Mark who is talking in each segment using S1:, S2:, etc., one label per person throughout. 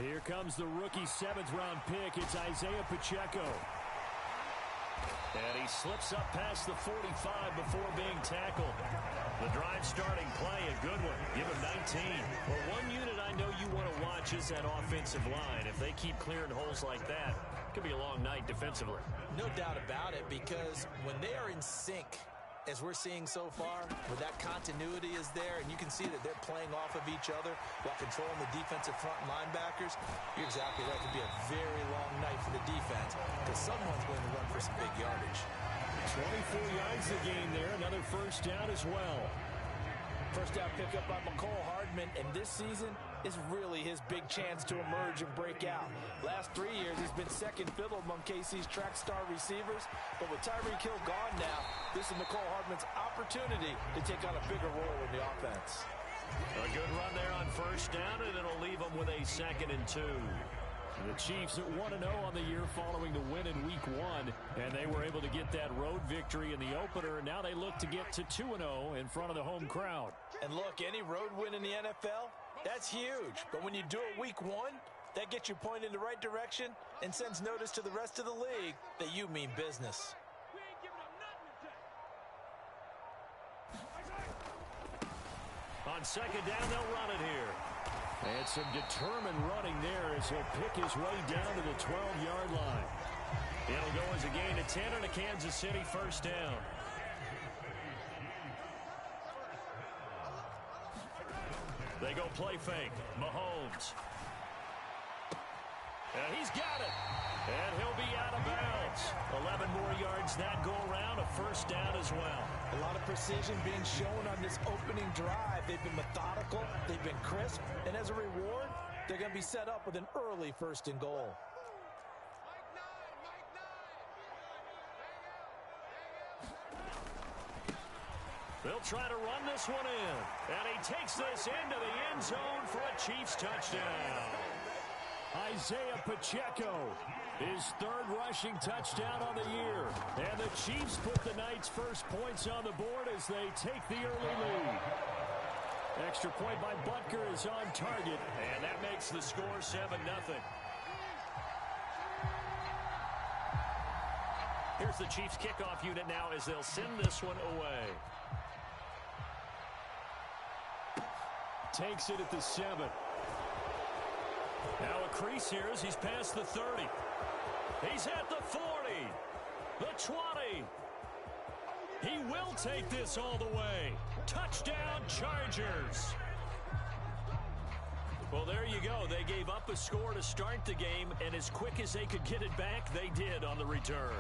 S1: Here comes the rookie 7th-round pick. It's Isaiah Pacheco. And he slips up past the 45 before being tackled. The drive starting play, a good one. Give him 19. Well, one unit I know you want to watch is that offensive line. If they keep clearing holes like that, it could be a long night defensively.
S2: No doubt about it, because when they are in sync, as we're seeing so far, where that continuity is there, and you can see that they're playing off of each other while controlling the defensive front linebackers, you're exactly right. It could be a very long night for the defense because someone's going to run for some big yardage.
S1: 24 yards a game there. Another first down as well.
S2: First down pickup by McCole Hardman, and this season is really his big chance to emerge and break out. Last 3 years, he's been second fiddle among KC's track star receivers, but with Tyreek Hill gone now, this is McCole Hardman's opportunity to take on a bigger role in the offense.
S1: A good run there on first down, and it'll leave them with a 2nd and 2. The Chiefs at 1-0 on the year following the win in Week 1, and they were able to get that road victory in the opener, and now they look to get to 2-0 in front of the home crowd.
S2: And look, any road win in the NFL, that's huge. But when you do it Week 1, that gets you pointed in the right direction and sends notice to the rest of the league that you mean business.
S1: On second down, they'll run it here. And some determined running there as he'll pick his way down to the 12-yard line. It'll go as a gain of 10 and a Kansas City first down. They go play fake. Mahomes. And he's got it. And he'll be out of bounds. 11 more yards that go around. A first down as well.
S2: A lot of precision being shown on this opening drive. They've been methodical. They've been crisp. And as a reward, they're going to be set up with an early 1st and goal.
S1: They'll try to run this one in. And he takes this into the end zone for a Chiefs touchdown. Isaiah Pacheco, his 3rd rushing touchdown on the year. And the Chiefs put the night's first points on the board as they take the early lead. Extra point by Butker is on target, and that makes the score 7-0. Here's the Chiefs kickoff unit now as they'll send this one away. Takes it at the 7. Now a crease here as he's past the 30. He's at the 40. The 20. He will take this all the way. Touchdown, Chargers. Well, there you go. They gave up a score to start the game, and as quick as they could get it back, they did on the return.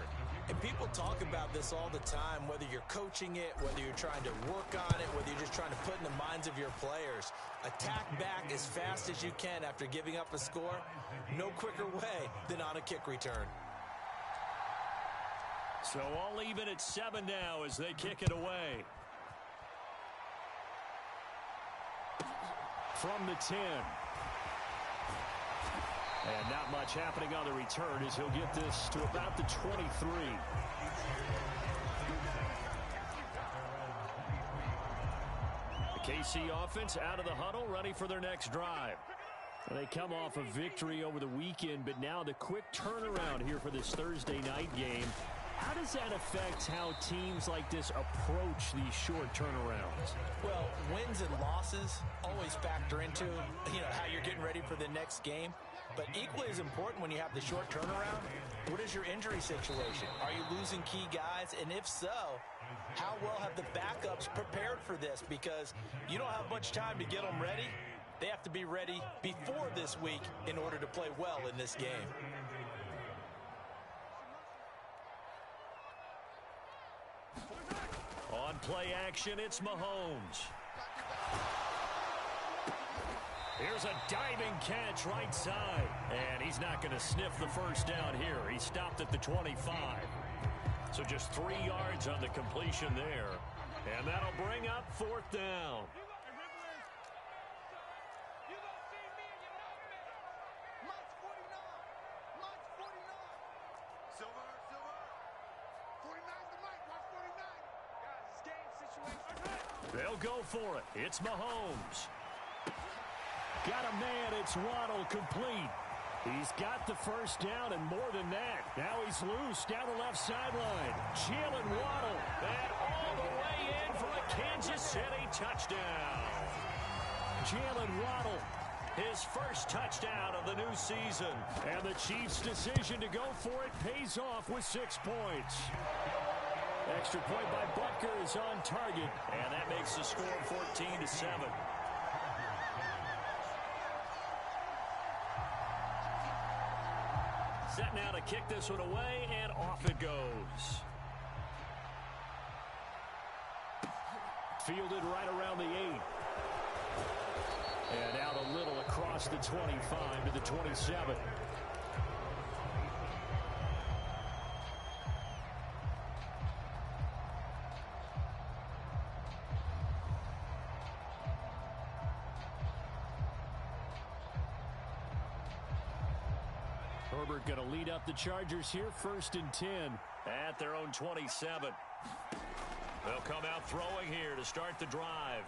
S2: And people talk about this all the time, whether you're coaching it, whether you're trying to work on it, whether you're just trying to put in the minds of your players. Attack back as fast as you can after giving up a score. No quicker way than on a kick return.
S1: So all even at 7 now as they kick it away. From the 10. And not much happening on the return as he'll get this to about the 23. The KC offense out of the huddle, ready for their next drive. They come off a victory over the weekend, but now the quick turnaround here for this Thursday night game. How does that affect how teams like this approach these short turnarounds?
S2: Well, wins and losses always factor into, how you're getting ready for the next game. But equally as important when you have the short turnaround, what is your injury situation? Are you losing key guys? And if so, how well have the backups prepared for this? Because you don't have much time to get them ready. They have to be ready before this week in order to play well in this game.
S1: On play action, it's Mahomes. Here's a diving catch right side. And he's not going to sniff the first down here. He stopped at the 25. So just 3 yards on the completion there. And that'll bring up 4th down. They'll go for it. It's Mahomes. Got a man. It's Waddle, complete. He's got the first down and more than that. Now he's loose down the left sideline. Jalen Waddle, and all the way in for a Kansas City touchdown. Jalen Waddle, his first touchdown of the new season. And the Chiefs' decision to go for it pays off with 6 points. Extra point by Butker is on target, and that makes the score 14-7. Set now to kick this one away, and off it goes. Fielded right around the 8. And out a little across the 25 to the 27. Herbert going to lead up the Chargers here, 1st and 10 at their own 27. They'll come out throwing here to start the drive.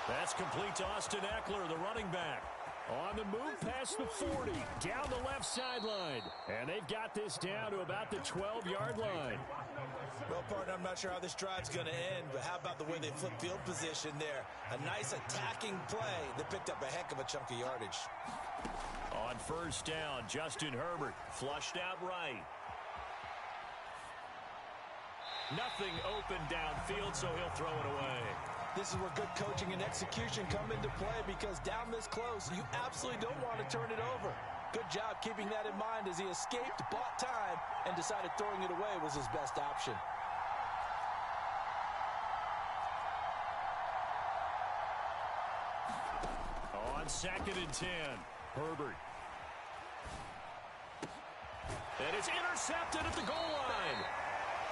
S1: That's complete to Austin Eckler, the running back. On the move past the 40, down the left sideline. And they've got this down to about the 12-yard line.
S2: Well, partner, I'm not sure how this drive's going to end, but how about the way they flip field position there? A nice attacking play that picked up a heck of a chunk of yardage.
S1: On 1st down, Justin Herbert flushed out right. Nothing open downfield, so he'll throw it away.
S2: This is where good coaching and execution come into play, because down this close, you absolutely don't want to turn it over. Good job keeping that in mind as he escaped, bought time, and decided throwing it away was his best option.
S1: On 2nd and 10, Herbert. And it's intercepted at the goal line.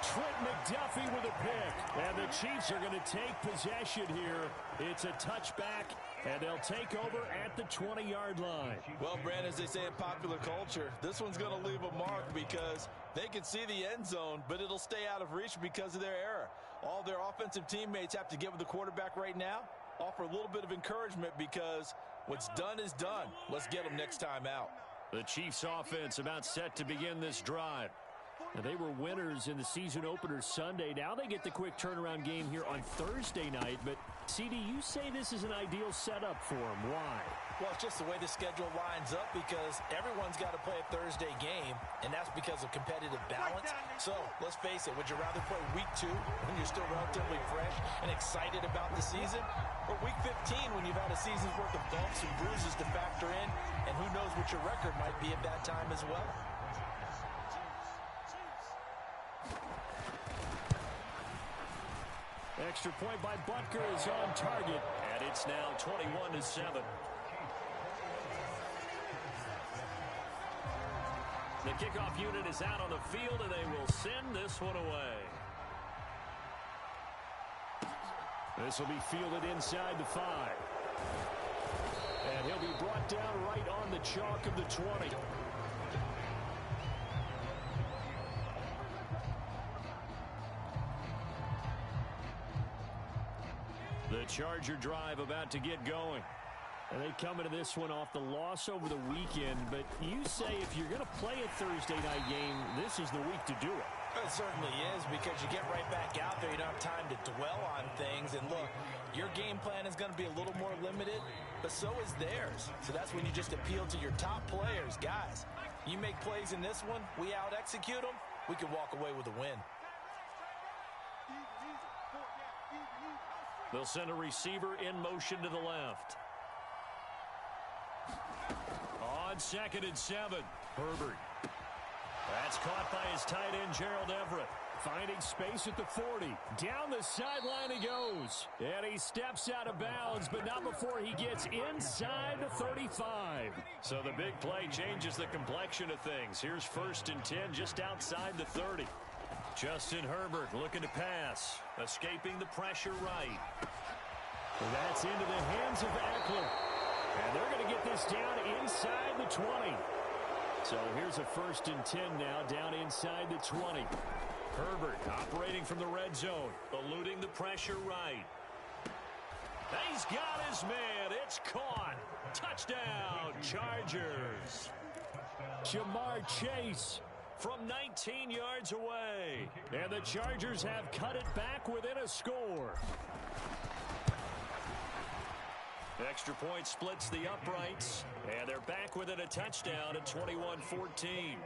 S1: Trent McDuffie with a pick. And the Chiefs are going to take possession here. It's a touchback, and they'll take over at the 20-yard line.
S2: Well, Brandon, as they say in popular culture, this one's going to leave a mark because they can see the end zone, but it'll stay out of reach because of their error. All their offensive teammates have to get with the quarterback right now, offer a little bit of encouragement, because what's done is done. Let's get them next time out.
S1: The Chiefs offense about set to begin this drive. Now, they were winners in the season opener Sunday. Now they get the quick turnaround game here on Thursday night. But, CD, you say this is an ideal setup for them. Why?
S2: Well, it's just the way the schedule lines up, because everyone's got to play a Thursday game, and that's because of competitive balance. So, let's face it, would you rather play week 2 when you're still relatively fresh and excited about the season, or week 15 when you've had a season's worth of bumps and bruises to factor in, and who knows what your record might be at that time as well?
S1: Extra point by Butker is on target, and it's now 21-7. The kickoff unit is out on the field, and they will send this one away. This will be fielded inside the 5. And he'll be brought down right on the chalk of the 20. The Charger drive about to get going. And they come into this one off the loss over the weekend. But you say if you're going to play a Thursday night game, this is the week to do it.
S2: It certainly is, because you get right back out there. You don't have time to dwell on things. And look, your game plan is going to be a little more limited, but so is theirs. So that's when you just appeal to your top players. Guys, you make plays in this one, we out-execute them, we can walk away with a win.
S1: They'll send a receiver in motion to the left. On 2nd and 7, Herbert. That's caught by his tight end, Gerald Everett. Finding space at the 40. Down the sideline he goes. And he steps out of bounds, but not before he gets inside the 35. So the big play changes the complexion of things. Here's 1st and 10 just outside the 30. Justin Herbert looking to pass. Escaping the pressure right. And that's into the hands of Eckler. And they're going to get this down inside the 20. So here's a 1st and 10 now, down inside the 20. Herbert operating from the red zone, eluding the pressure right. He's got his man. It's caught. Touchdown, Chargers. Jamar Chase from 19 yards away. And the Chargers have cut it back within a score. Extra point splits the uprights. And they're back within a touchdown at 21-14.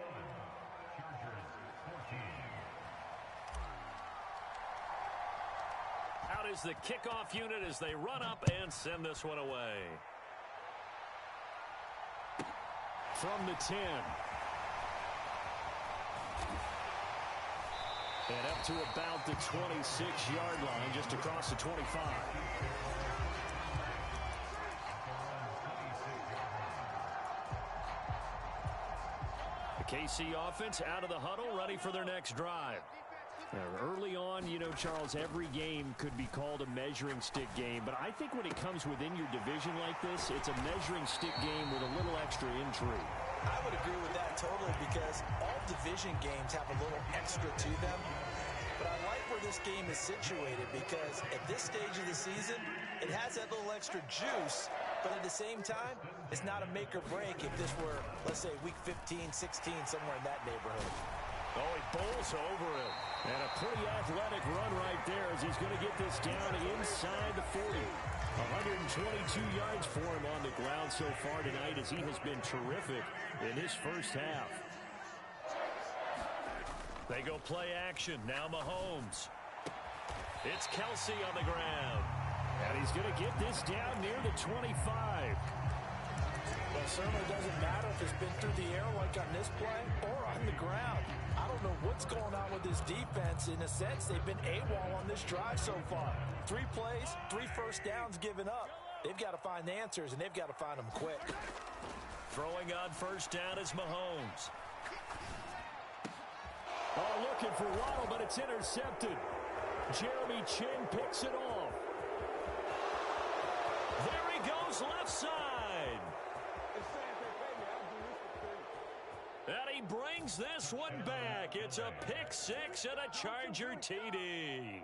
S1: Out is the kickoff unit as they run up and send this one away. From the 10. And up to about the 26-yard line, just across the 25. The KC offense out of the huddle, ready for their next drive. Early on, you know, Charles, every game could be called a measuring stick game, but I think when it comes within your division like this, it's a measuring stick game with a little extra intrigue.
S2: I would agree with that totally because all division games have a little extra to them. But I like where this game is situated because at this stage of the season, it has that little extra juice, but at the same time, it's not a make or break if this were, let's say, week 15, 16, somewhere in that neighborhood.
S1: Oh, he bowls over him. And a pretty athletic run right there as he's going to get this down inside the 40. 122 yards for him on the ground so far tonight as he has been terrific in his first half. They go play action. Now Mahomes. It's Kelsey on the ground. And he's going to get this down near the 25.
S2: Well, certainly doesn't matter if it's been through the air like on this play or on the ground. I don't know what's going on with this defense. In a sense, they've been AWOL on this drive so far. 3 plays, 3 first downs given up. They've got to find answers, and they've got to find them quick.
S1: Throwing on first down is Mahomes. Oh, looking for Waddle, but it's intercepted. Jeremy Chin picks it off. There he goes, left side. And he brings this one back. It's a pick 6 and a Charger TD.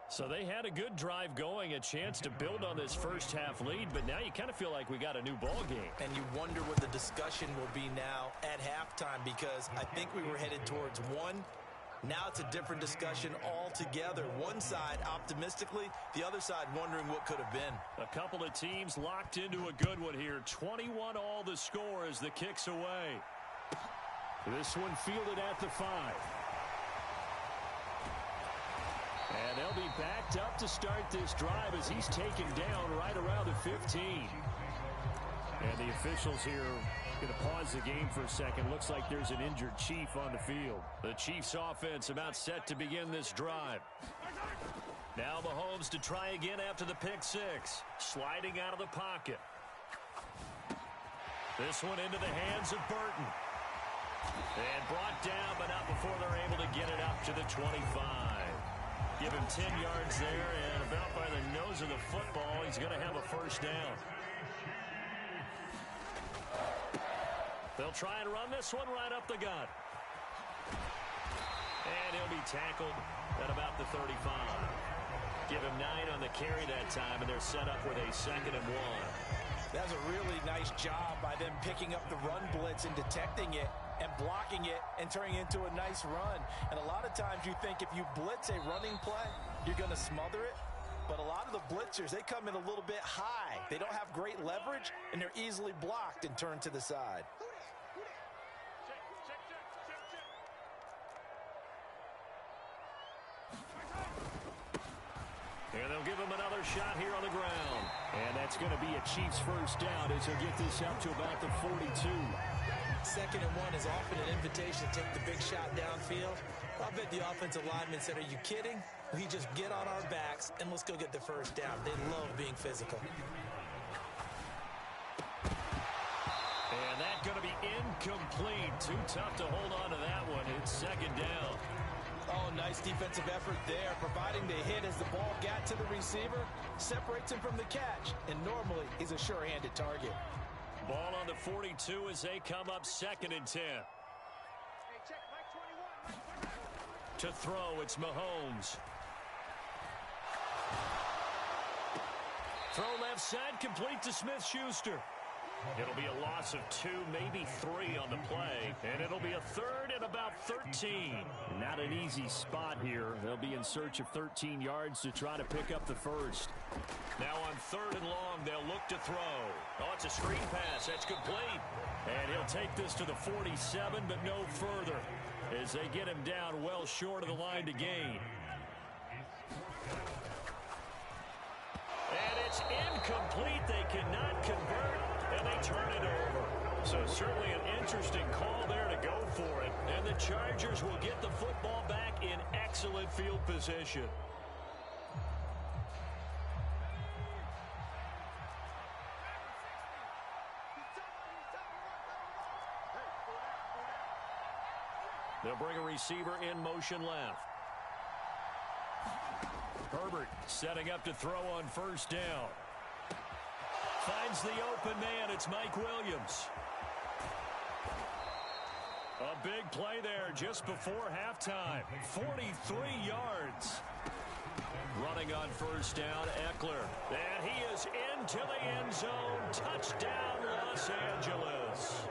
S1: So they had a good drive going, a chance to build on this first half lead, but now you kind of feel like we got a new ball game.
S2: And you wonder what the discussion will be now at halftime because I think we were headed towards one. Now it's a different discussion altogether. One side optimistically, the other side wondering what could have been.
S1: A couple of teams locked into a good one here. 21 all the score as the kick's away. This one fielded at the 5. And they'll be backed up to start this drive as he's taken down right around the 15. And the officials here going to pause the game for a second. Looks like there's an injured Chief on the field. The Chiefs offense about set to begin this drive. Now Mahomes to try again after the pick 6. Sliding out of the pocket. This one into the hands of Burton. And brought down, but not before they're able to get it up to the 25. Give him 10 yards there, and about by the nose of the football, he's going to have a first down. They'll try and run this one right up the gut. And he'll be tackled at about the 35. Give him 9 on the carry that time, and they're set up with a 2nd and 1.
S2: That's a really nice job by them picking up the run blitz and detecting it and blocking it and turning it into a nice run. And a lot of times you think if you blitz a running play, you're going to smother it. But a lot of the blitzers, they come in a little bit high. They don't have great leverage, and they're easily blocked and turned to the side.
S1: And they'll give him another shot here on the ground. And that's going to be a Chiefs first down as he'll get this up to about the 42.
S2: 2nd and 1 is often an invitation to take the big shot downfield. I bet the offensive linemen said, are you kidding? We just get on our backs and let's go get the first down. They love being physical.
S1: And that's going to be incomplete. Too tough to hold on to that one. It's 2nd down.
S2: Oh, nice defensive effort there, providing the hit as the ball got to the receiver, separates him from the catch, and normally he's a sure-handed target.
S1: Ball on the 42 as they come up 2nd and 10. To throw, it's Mahomes. Throw left side, complete to Smith-Schuster. It'll be a loss of 2, maybe 3 on the play, and it'll be a third and about 13. Not an easy spot here. They'll be in search of 13 yards to try to pick up the first. Now on 3rd and long, they'll look to throw. Oh, it's a screen pass. That's complete. And he'll take this to the 47, but no further, as they get him down well short of the line to gain. And it's incomplete. They cannot convert, and they turn it over. So certainly an interesting call there to go for it. And the Chargers will get the football back in excellent field position. They'll bring a receiver in motion left. Herbert setting up to throw on 1st down. Finds the open man. It's Mike Williams. A big play there just before halftime. 43 yards. Running on 1st down, Eckler. And he is into the end zone. Touchdown, Los Angeles.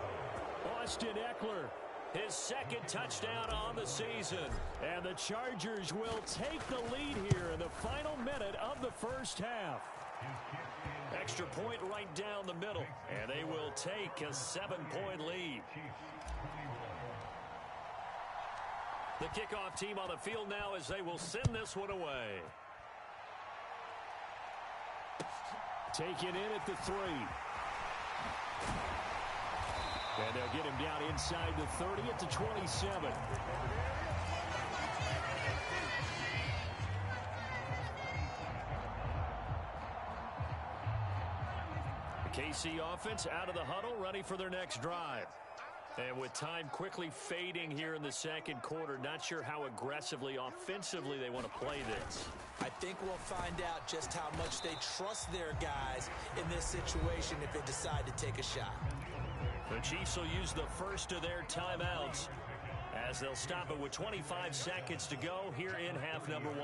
S1: Austin Eckler, his 2nd touchdown on the season. And the Chargers will take the lead here in the final minute of the first half. Extra point right down the middle, and they will take a 7-point lead. The kickoff team on the field now as they will send this one away. Taken in at the 3. And they'll get him down inside the 30 at the 27. The KC offense out of the huddle, ready for their next drive. And with time quickly fading here in the 2nd quarter, not sure how aggressively, offensively they want to play this.
S2: I think we'll find out just how much they trust their guys in this situation if they decide to take a shot.
S1: The Chiefs will use the first of their timeouts as they'll stop it with 25 seconds to go here in half number 1.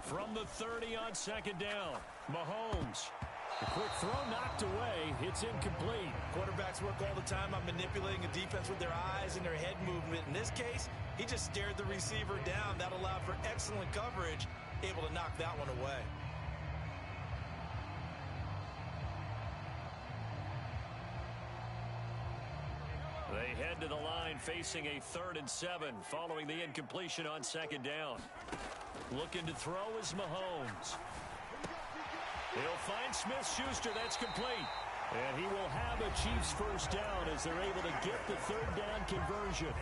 S1: From the 30 on 2nd down, Mahomes. The quick throw knocked away. It's incomplete.
S2: Quarterbacks work all the time on manipulating a defense with their eyes and their head movement. In this case, he just stared the receiver down. That allowed for excellent coverage, able to knock that one away.
S1: They head to the line facing a 3rd and 7 following the incompletion on 2nd down. Looking to throw is Mahomes. He'll find Smith-Schuster. That's complete. And he will have a Chiefs first down as they're able to get the 3rd down conversion.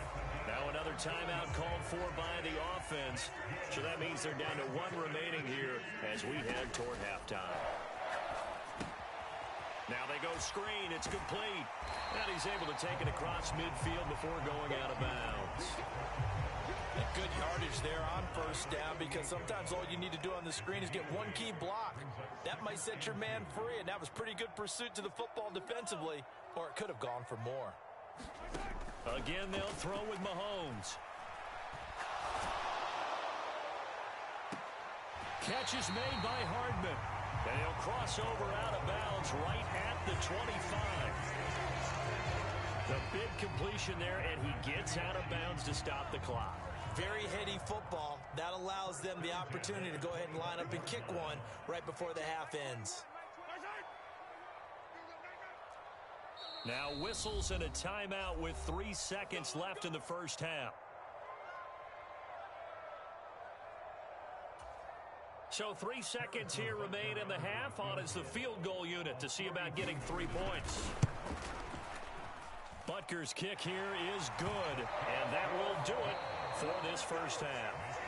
S1: Now another timeout called for by the offense. So that means they're down to 1 remaining here as we head toward halftime. Now they go screen. It's complete. And he's able to take it across midfield before going out of bounds.
S2: And good yardage there on 1st down, because sometimes all you need to do on the screen is get one key block. That might set your man free, and that was pretty good pursuit to the football defensively, or it could have gone for more.
S1: Again, they'll throw with Mahomes. Catch is made by Hardman. And he'll cross over out of bounds right at the 25. The big completion there, and he gets out of bounds to stop the clock.
S2: Very heady football. That allows them the opportunity to go ahead and line up and kick one right before the half ends.
S1: Now whistles and a timeout with 3 seconds left in the first half. So 3 seconds here remain in the half. On is the field goal unit to see about getting 3 points. Butker's kick here is good, and that will do it for this first half.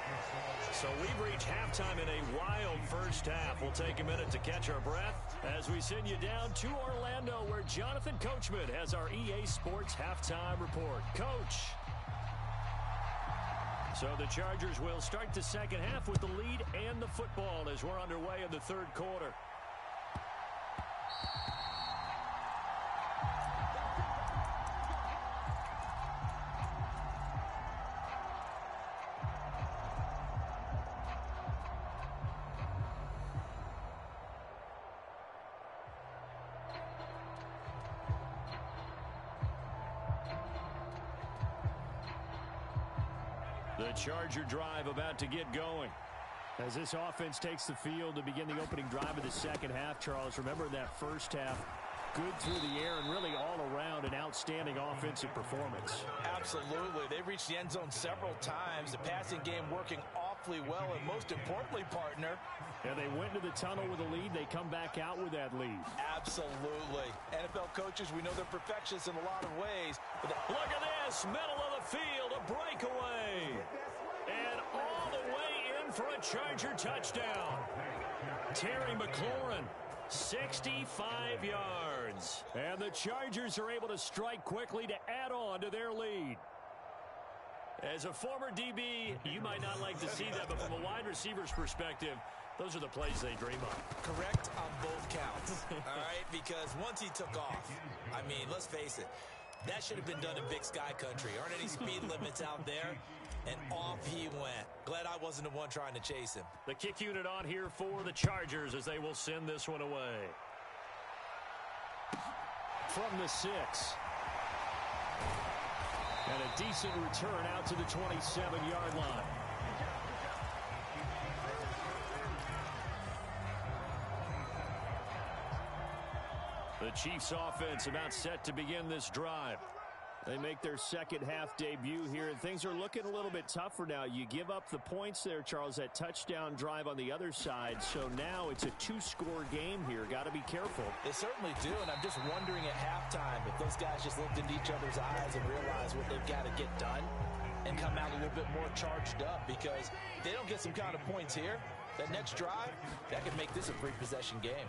S1: So we've reached halftime in a wild first half. We'll take a minute to catch our breath as we send you down to Orlando, where Jonathan Coachman has our EA Sports halftime report. Coach. So the Chargers will start the second half with the lead and the football as we're underway in the 3rd quarter. The Charger drive about to get going. As this offense takes the field to begin the opening drive of the second half, Charles, remember that first half, good through the air and really all around an outstanding offensive performance.
S2: Absolutely. They reached the end zone several times. The passing game working awfully well, and most importantly, partner,
S1: yeah, they went to the tunnel with a lead. They come back out with that lead.
S2: Absolutely. NFL coaches, we know they're perfectionists in a lot of ways. But
S1: look at this, middle of the field, a breakaway. And all the way in for a Charger touchdown. Terry McLaurin, 65 yards. And the Chargers are able to strike quickly to add on to their lead. As a former DB, you might not like to see that, but from a wide receiver's perspective, those are the plays they dream of.
S2: Correct on both counts, all right? Because once he took off, I mean, let's face it, that should have been done in Big Sky Country. Aren't any speed limits out there? And off he went. Glad I wasn't the one trying to chase him.
S1: The kick unit on here for the Chargers as they will send this one away. From the 6. And a decent return out to the 27-yard line. The Chiefs offense about set to begin this drive. They make their second half debut here, and things are looking a little bit tougher now. You give up the points there, Charles, that touchdown drive on the other side. So now it's a 2-score game here. Got to be careful.
S2: They certainly do, and I'm just wondering at halftime if those guys just looked into each other's eyes and realized what they've got to get done and come out a little bit more charged up, because if they don't get some kind of points here, that next drive, that could make this a free-possession game.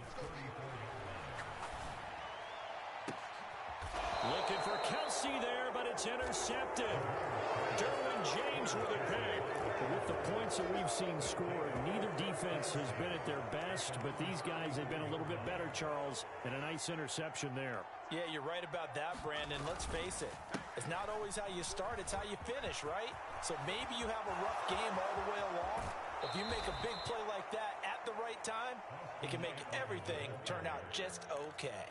S1: Looking for Kelsey there, but it's intercepted. Derwin James with a pick. With the points that we've seen scored, neither defense has been at their best, but these guys have been a little bit better, Charles, and a nice interception there.
S2: Yeah, you're right about that, Brandon. Let's face it. It's not always how you start, it's how you finish, right? So maybe you have a rough game all the way along. If you make a big play like that at the right time, it can make everything turn out just okay.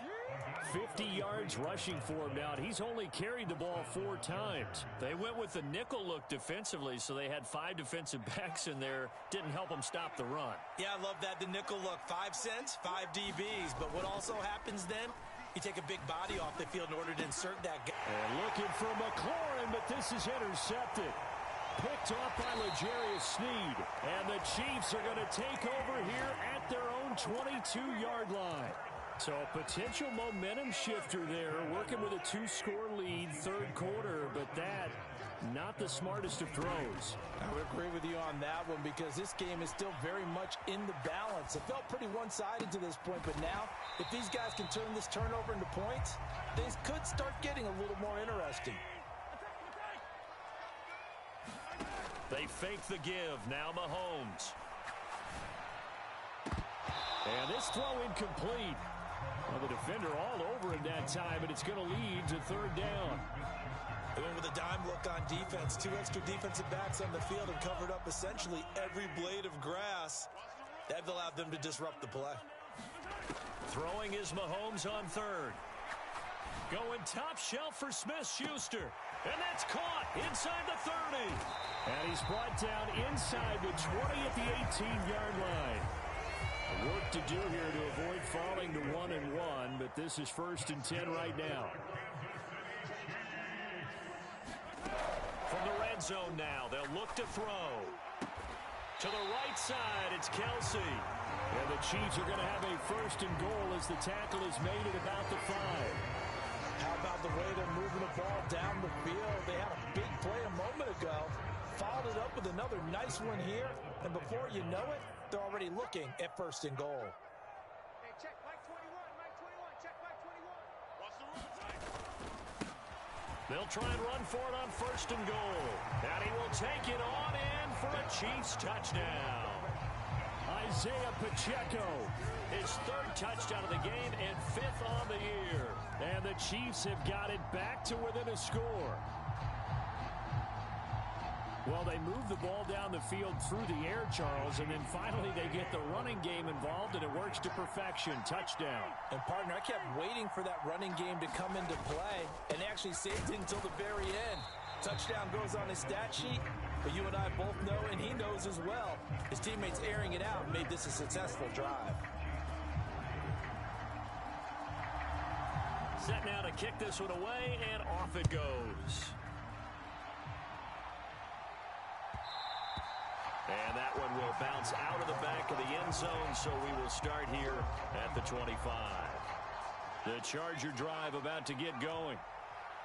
S1: 50 yards rushing for him now. He's only carried the ball 4 times. They went with the nickel look defensively, so they had 5 defensive backs in there. Didn't help them stop the run.
S2: Yeah, I love that, the nickel look. 5 cents, 5 DBs. But what also happens then, you take a big body off the field in order to insert that guy.
S1: And looking for McLaurin, but this is intercepted. Picked off by L'Jarius Sneed. And the Chiefs are going to take over here at their own 22-yard line. So a potential momentum shifter there, working with a 2-score lead, third quarter, but that, not the smartest of throws.
S2: I would agree with you on that one, because this game is still very much in the balance. It felt pretty one-sided to this point, but now, if these guys can turn this turnover into points, things could start getting a little more interesting.
S1: They fake the give, now Mahomes. And this throw incomplete. Well, the defender all over him that time, and it's going to lead to third down.
S2: They went with a dime look on defense. 2 extra defensive backs on the field and covered up essentially every blade of grass. That allowed them to disrupt the play.
S1: Throwing is Mahomes on third. Going top shelf for Smith-Schuster. And that's caught inside the 30. And he's brought down inside the 20 at the 18-yard line. Work to do here to avoid falling to 1-1, but this is 1st and 10 right now. From the red zone now, they'll look to throw. To the right side, it's Kelsey. And the Chiefs are going to have a 1st and goal as the tackle is made at about the 5.
S2: How about the way they're moving the ball down the field? They had a big play a moment ago. Followed it up with another nice one here. And before you know it, they're already looking at 1st and goal.
S3: Hey, check Mike 21, Mike 21, check Mike 21. Watch the run.
S1: They'll try and run for it on 1st and goal. And he will take it on in for a Chiefs touchdown. Isaiah Pacheco, his 3rd touchdown of the game and 5th on the year. And the Chiefs have got it back to within a score. Well, they move the ball down the field through the air, Charles, and then finally they get the running game involved, and it works to perfection. Touchdown.
S2: And, partner, I kept waiting for that running game to come into play, and they actually saved it until the very end. Touchdown goes on his stat sheet, but you and I both know, and he knows as well, his teammates airing it out made this a successful drive.
S1: Set now to kick this one away, and off it goes. And that one will bounce out of the back of the end zone, so we will start here at the 25. The Charger drive about to get going.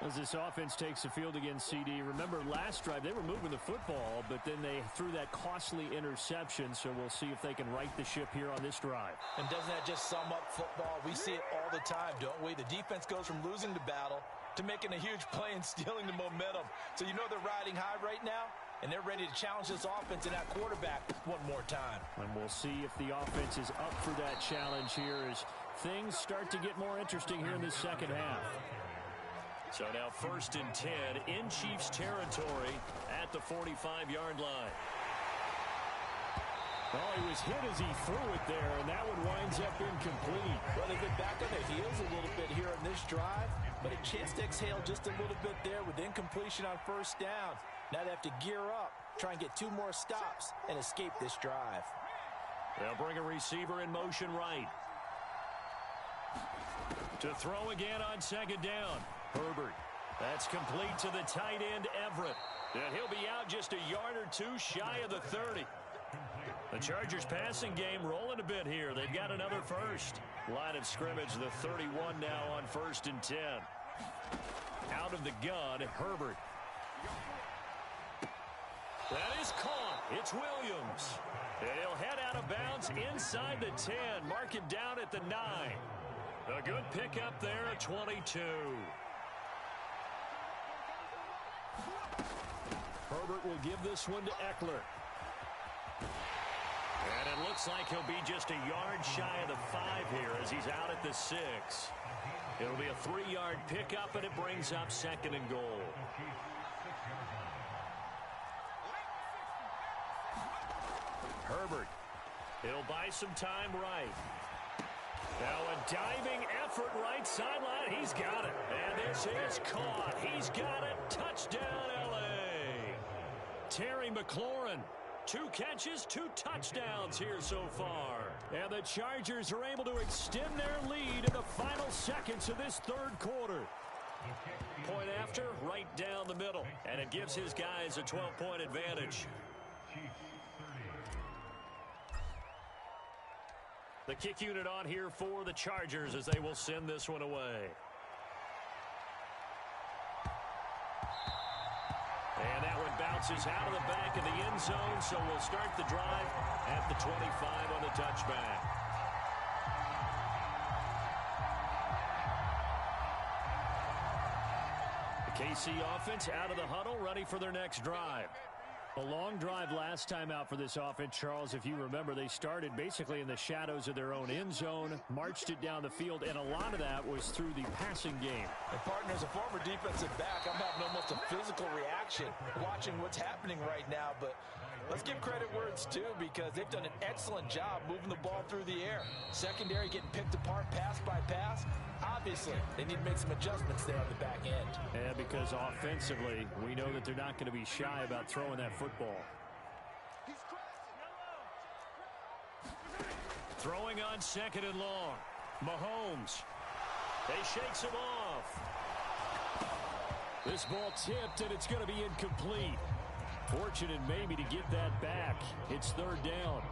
S4: As this offense takes the field against CD, remember last drive they were moving the football, but then they threw that costly interception, so we'll see if they can right the ship here on this drive.
S2: And doesn't that just sum up football? We see it all the time, don't we? The defense goes from losing the battle to making a huge play and stealing the momentum. So you know they're riding high right now, and they're ready to challenge this offense and that quarterback one more time.
S4: And we'll see if the offense is up for that challenge here as things start to get more interesting here in this second half.
S1: So now 1st and 10 in Chiefs territory at the 45-yard line.
S4: Oh, he was hit as he threw it there, and that one winds up incomplete.
S2: Well, they've been back on their heels a little bit here on this drive, but a chance to exhale just a little bit there with incompletion on 1st down. Now they have to gear up, try and get 2 more stops, and escape this drive.
S1: They'll bring a receiver in motion right. To throw again on 2nd down. Herbert. That's complete to the tight end, Everett. And he'll be out just a yard or 2 shy of the 30. The Chargers passing game rolling a bit here. They've got another first. Line of scrimmage, the 31 now on 1st and 10. Out of the gun, Herbert. That is caught. It's Williams. And he'll head out of bounds inside the 10. Mark him down at the 9. A good pickup there at 22. Herbert will give this one to Eckler. And it looks like he'll be just a yard shy of the 5 here as he's out at the 6. It'll be a 3-yard pickup, and it brings up 2nd and goal. Herbert. He'll buy some time right. Now a diving effort right sideline. He's got it. And this is caught. He's got it. Touchdown, L.A. Terry McLaurin. 2 catches, 2 touchdowns here so far. And the Chargers are able to extend their lead in the final seconds of this 3rd quarter. Point after, right down the middle. And it gives his guys a 12-point advantage. The kick unit on here for the Chargers as they will send this one away. And that one bounces out of the back of the end zone, so we'll start the drive at the 25 on the touchback. The KC offense out of the huddle, ready for their next drive.
S4: A long drive last time out for this offense, Charles. If you remember, they started basically in the shadows of their own end zone, marched it down the field, and a lot of that was through the passing game.
S2: And partner, as a former defensive back, I'm having almost a physical reaction watching what's happening right now. But let's give credit where it's due, because they've done an excellent job moving the ball through the air. Secondary getting picked apart pass by pass. Obviously, they need to make some adjustments there on the back end.
S4: And because offensively, we know that they're not going to be shy about throwing that football.
S1: Throwing on 2nd and long. Mahomes. He shakes him off.
S4: This ball tipped, and it's going to be incomplete. Fortunate maybe to get that back. It's 3rd down.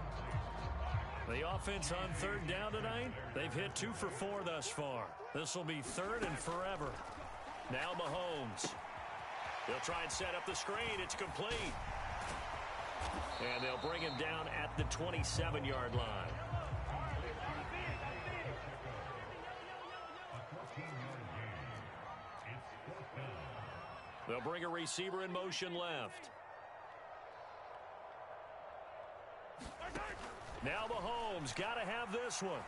S1: The offense on 3rd down tonight, they've hit 2 for 4 thus far. This will be 3rd and forever. Now Mahomes. They'll try and set up the screen. It's complete. And they'll bring him down at the 27-yard line. They'll bring a receiver in motion left. Now Mahomes got to have this one.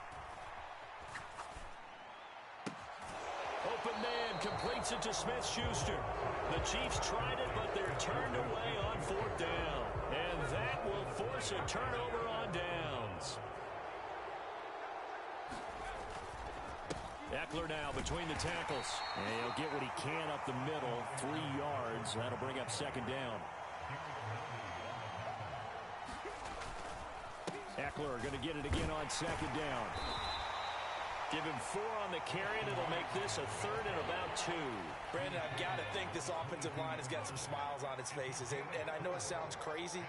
S1: Open man completes it to Smith-Schuster. The Chiefs tried it, but they're turned away on 4th down. And that will force a turnover on downs.
S4: Eckler now between the tackles. And he'll get what he can up the middle. 3 yards. That'll bring up second down. Eckler going to get it again on second down. Give him 4 on the carry, and it'll make this a 3rd and about 2.
S2: Brandon, I've got to think this offensive line has got some smiles on its faces. And I know it sounds crazy,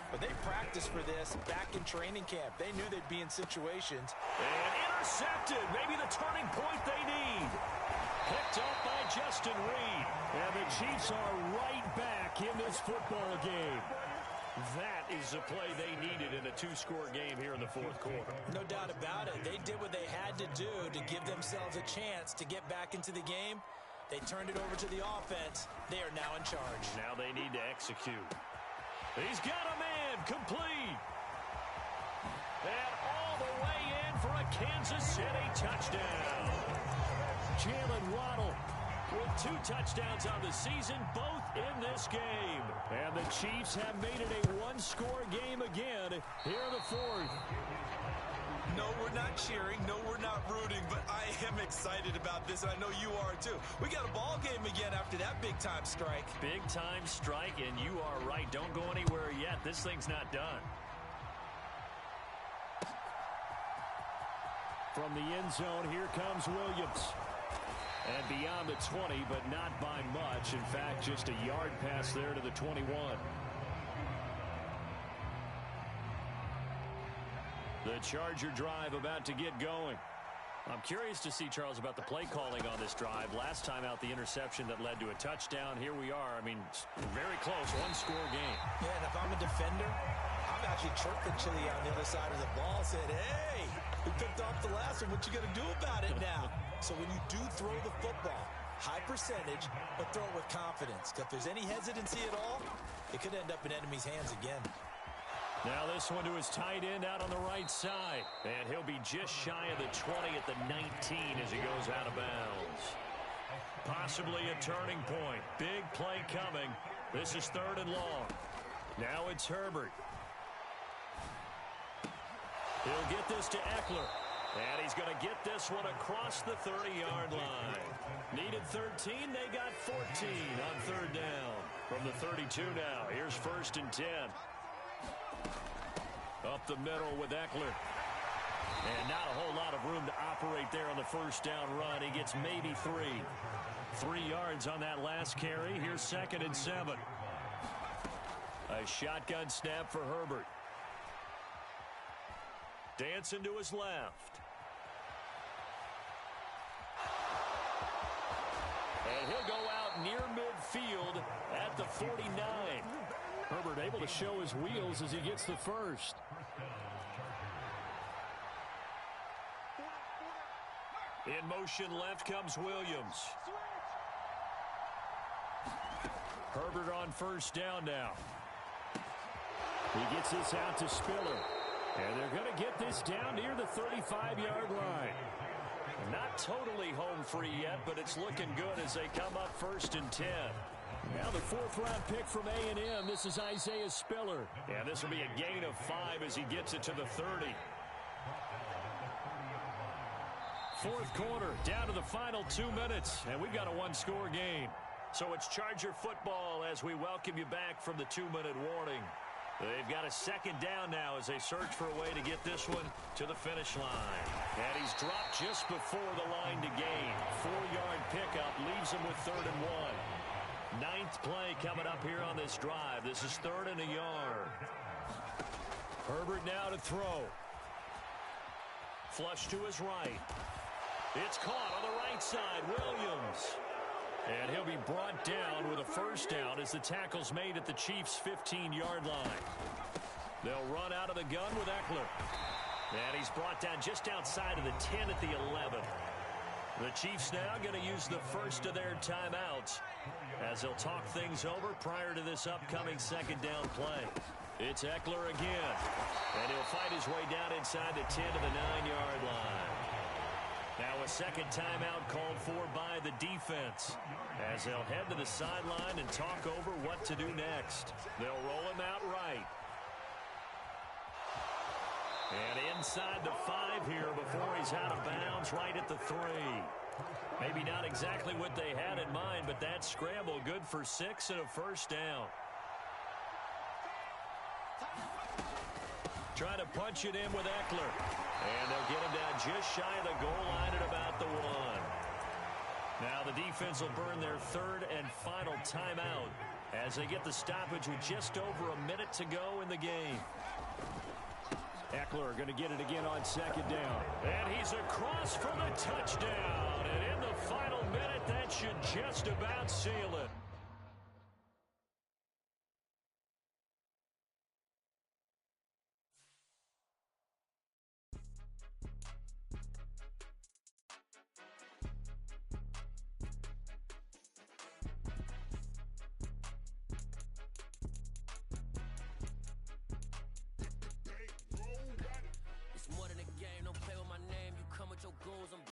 S2: but they practiced for this back in training camp. They knew they'd be in situations.
S1: And intercepted. Maybe the turning point they need. Picked up by Justin Reed.
S4: And the Chiefs are right back in this football game.
S1: That is the play they needed in a 2-score game here in the 4th quarter.
S2: No doubt about it. They did what they had to do to give themselves a chance to get back into the game. They turned it over to the offense. They are now in charge.
S1: Now they need to execute. He's got a man complete. And all the way in for a Kansas City touchdown.
S4: Jalen Waddle
S1: with 2 touchdowns on the season, both in this game.
S4: And the Chiefs have made it a 1-score game again here in the 4th.
S5: No, we're not cheering. No, we're not rooting, but I am excited about this, and I know you are too. We got a ball game again after that big-time strike.
S1: Big-time strike, and you are right. Don't go anywhere yet. This thing's not done.
S4: From the end zone, here comes Williams. And beyond the 20, but not by much. In fact, just a yard pass there to the 21.
S1: The Charger drive about to get going. I'm curious to see, Charles, about the play calling on this drive. Last time out, the interception that led to a touchdown. Here we are. I mean, very close, 1-score game.
S2: Yeah, and if I'm a defender, I'm actually chirping Chuy on the other side of the ball, said, hey, we picked off the last one. What you going to do about it now? So when you do throw the football, high percentage, but throw it with confidence. If there's any hesitancy at all, it could end up in enemy's hands again.
S1: Now this one to his tight end out on the right side. And he'll be just shy of the 20 at the 19 as he goes out of bounds. Possibly a turning point. Big play coming. This is 3rd and long. Now it's Herbert. He'll get this to Eckler. And he's going to get this one across the 30-yard line. Needed 13. They got 14 on 3rd down. From the 32 now. Here's 1st and 10. Up the middle with Eckler. And not a whole lot of room to operate there on the 1st down run. He gets maybe 3. 3 yards on that last carry. Here's 2nd and 7. A shotgun snap for Herbert. Dancing to his left. And he'll go out near midfield at the 49.
S4: Herbert able to show his wheels as he gets the 1st.
S1: In motion left comes Williams. Herbert on 1st down now.
S4: He gets this out to Spiller. And they're going to get this down near the 35-yard line.
S1: Not totally home free yet, but it's looking good as they come up 1st and 10.
S4: Now the 4th-round pick from A&M. This is Isaiah Spiller.
S1: And this will be a gain of 5 as he gets it to the 30. 4th quarter, down to the final 2 minutes, and we've got a 1-score game. So it's Charger football as we welcome you back from the 2-minute warning. They've got a 2nd down now as they search for a way to get this one to the finish line. And he's dropped just before the line to gain. 4-yard pickup leaves him with 3rd and 1. 9th play coming up here on this drive. This is 3rd and a yard. Herbert now to throw. Flush to his right. It's caught on the right side. Williams. And he'll be brought down with a 1st down as the tackle's made at the Chiefs' 15-yard line. They'll run out of the gun with Eckler. And he's brought down just outside of the 10 at the 11. The Chiefs now going to use the first of their timeouts as they'll talk things over prior to this upcoming 2nd down play. It's Eckler again. And he'll fight his way down inside the 10 to the 9-yard line. Now a 2nd timeout called for by the defense as they'll head to the sideline and talk over what to do next. They'll roll him out right. And inside the 5 here before he's out of bounds right at the 3. Maybe not exactly what they had in mind, but that scramble good for 6 and a first down. Trying to punch it in with Eckler. And they'll get him down just shy of the goal line at about the 1. Now the defense will burn their 3rd and final timeout as they get the stoppage with just over a minute to go in the game.
S4: Eckler going to get it again on 2nd down.
S1: And he's across for the touchdown. And in the final minute, that should just about seal it.